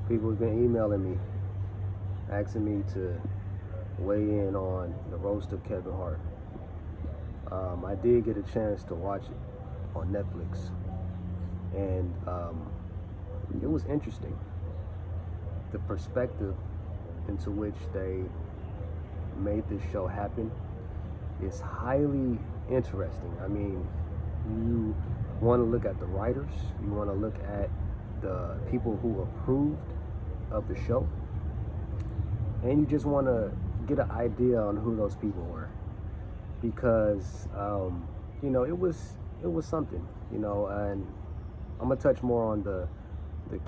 People have been emailing me, asking me to weigh in on the roast of Kevin Hart. I did get a chance to watch it on Netflix, and it was interesting. The perspective into which they made this show happen is highly interesting. I mean, you want to look at the writers, you want to look at the people who approved of the show, and you just want to get an idea on who those people were, because you know, it was something, you know. And I'm gonna touch more on the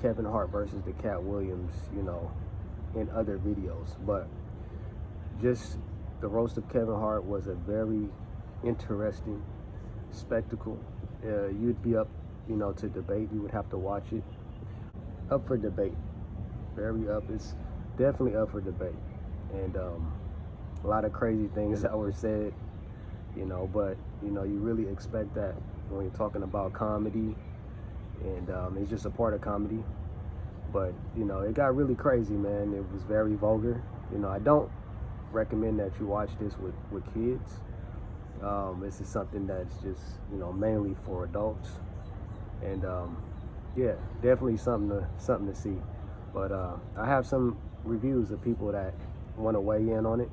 Kevin Hart versus the Cat Williams, you know, in other videos, but just the roast of Kevin Hart was a very interesting spectacle. You'd be up, you know, to debate. You would have to watch it. Up for debate. Very up. It's definitely up for debate. And a lot of crazy things that were said, you know, but, you know, you really expect that when you're talking about comedy, and it's just a part of comedy. But, you know, it got really crazy, man. It was very vulgar. You know, I don't recommend that you watch this with kids. This is something that's just, you know, mainly for adults. And yeah, definitely something to see. But I have some reviews of people that want to weigh in on it.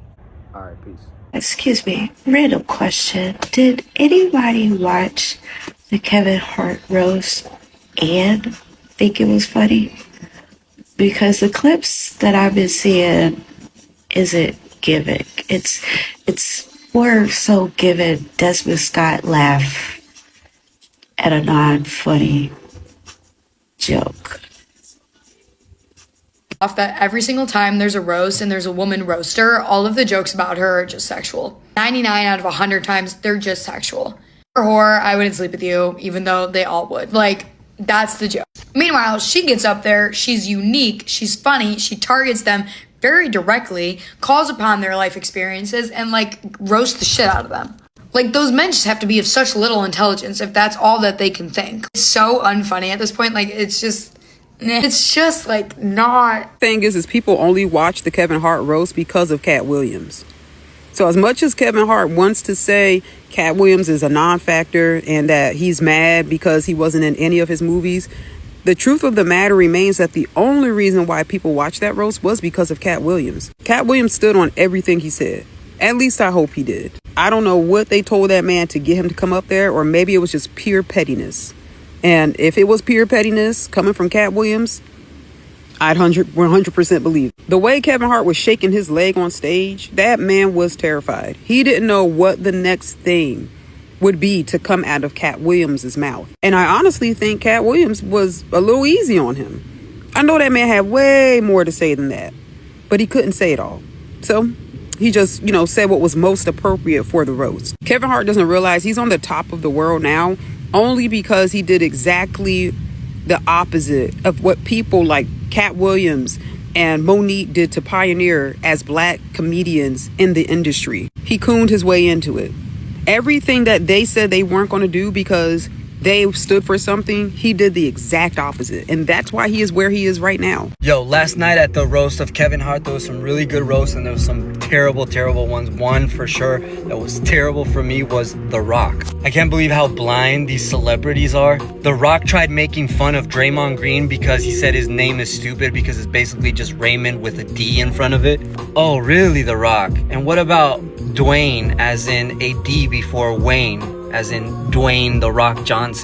All right, peace. Excuse me, random question. Did anybody watch the Kevin Hart roast and think it was funny? Because the clips that I've been seeing isn't giving. It's more so giving Desmond Scott laugh at a non-funny joke. Off that every single time there's a roast and there's a woman roaster, all of the jokes about her are just sexual. 99 out of 100 times, they're just sexual. For horror, I wouldn't sleep with you, even though they all would. Like, that's the joke. Meanwhile, she gets up there, she's unique, she's funny, she targets them very directly, calls upon their life experiences, and like roasts the shit out of them. Like, those men just have to be of such little intelligence if that's all that they can think. It's so unfunny at this point. Like, it's just like not. Thing is people only watch the Kevin Hart roast because of Cat Williams. So as much as Kevin Hart wants to say Cat Williams is a non-factor and that he's mad because he wasn't in any of his movies, the truth of the matter remains that the only reason why people watched that roast was because of Cat Williams. Cat Williams stood on everything he said. At least I hope he did. I don't know what they told that man to get him to come up there, or maybe it was just pure pettiness. And if it was pure pettiness coming from Cat Williams, I'd 100% believe it. The way Kevin Hart was shaking his leg on stage, that man was terrified. He didn't know what the next thing would be to come out of Cat Williams' mouth. And I honestly think Cat Williams was a little easy on him. I know that man had way more to say than that, but he couldn't say it all. So he just, you know, said what was most appropriate for the roast. Kevin Hart doesn't realize he's on the top of the world now only because he did exactly the opposite of what people like Cat Williams and Monique did to pioneer as black comedians in the industry. He cooned his way into it. Everything that they said they weren't going to do because they stood for something, he did the exact opposite. And that's why he is where he is right now. Yo, last night at the roast of Kevin Hart, there was some really good roasts and there was some terrible ones. One for sure that was terrible for me was The Rock. I can't believe how blind these celebrities are. The Rock tried making fun of Draymond Green because he said his name is stupid because it's basically just Raymond with a D in front of it. Oh, really, The Rock? And what about Dwayne, as in a D before Wayne, as in Dwayne The Rock Johnson?